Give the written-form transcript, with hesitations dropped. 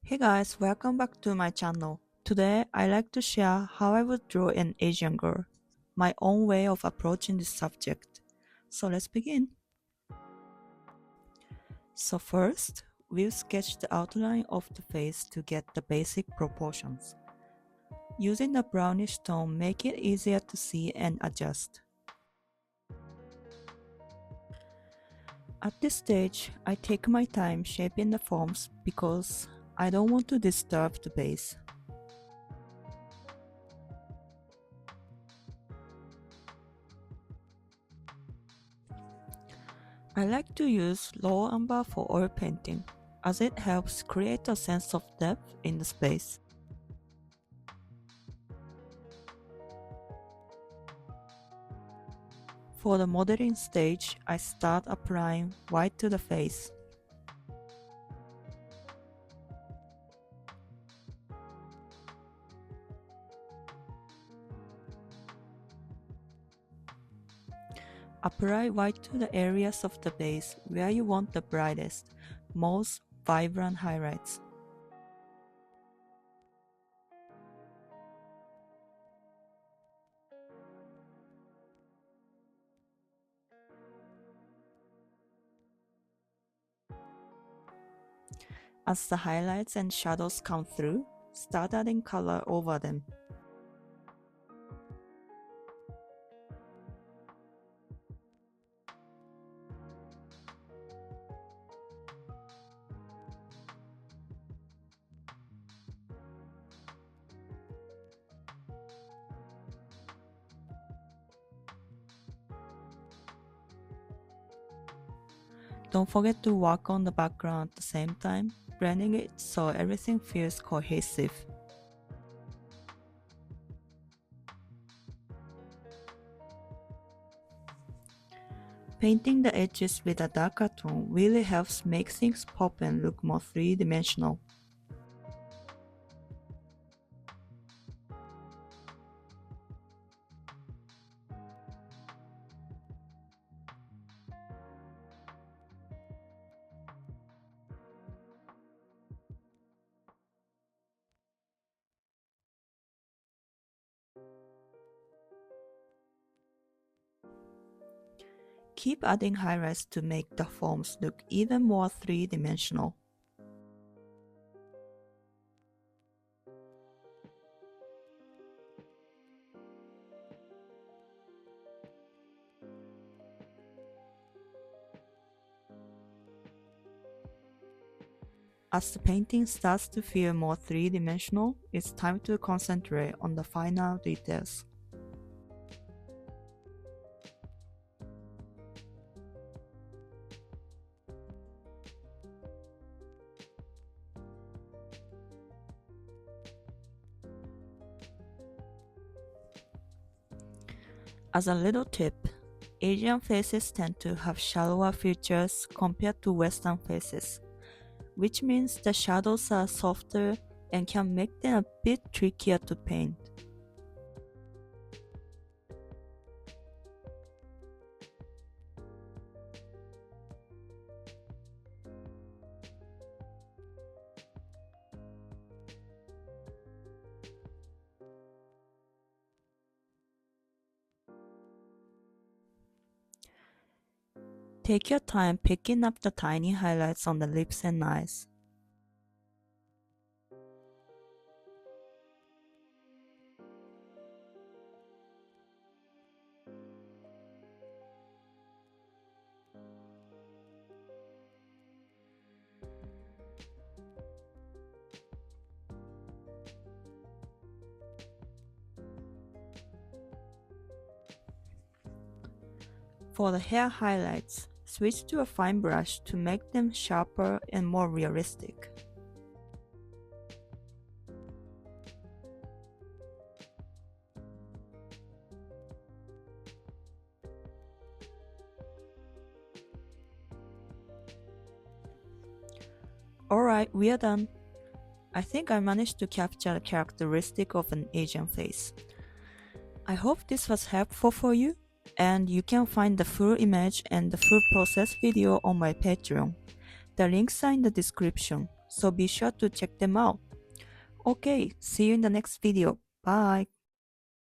Hey guys, welcome back to my channel. Today I like to share how I would draw an Asian girl, my own way of approaching this subject. So let's begin. So first, we'll sketch the outline of the face to get the basic proportions. Using the brownish tone make it easier to see and adjust. At this stage, I take my time shaping the forms because I don't want to disturb the base. I like to use low umber for oil painting, as it helps create a sense of depth in the space. For the modeling stage, I start applying white to the face. Apply white to the areas of the base where you want the brightest, most vibrant highlights. As the highlights and shadows come through, start adding color over them. Don't forget to work on the background at the same time, blending it so everything feels cohesive. Painting the edges with a darker tone really helps make things pop and look more three-dimensional. Keep adding highlights to make the forms look even more three-dimensional. As the painting starts to feel more three-dimensional, it's time to concentrate on the final details. As a little tip, Asian faces tend to have shallower features compared to Western faces, which means the shadows are softer and can make them a bit trickier to paint. Take your time picking up the tiny highlights on the lips and eyes. For the hair highlights, switch to a fine brush to make them sharper and more realistic. Alright, we are done. I think I managed to capture the characteristic of an Asian face. I hope this was helpful for you, and you can find the full image and the full process video on my Patreon. The links are in the description. so be sure to check them out. Okay, see you in the next video. Bye.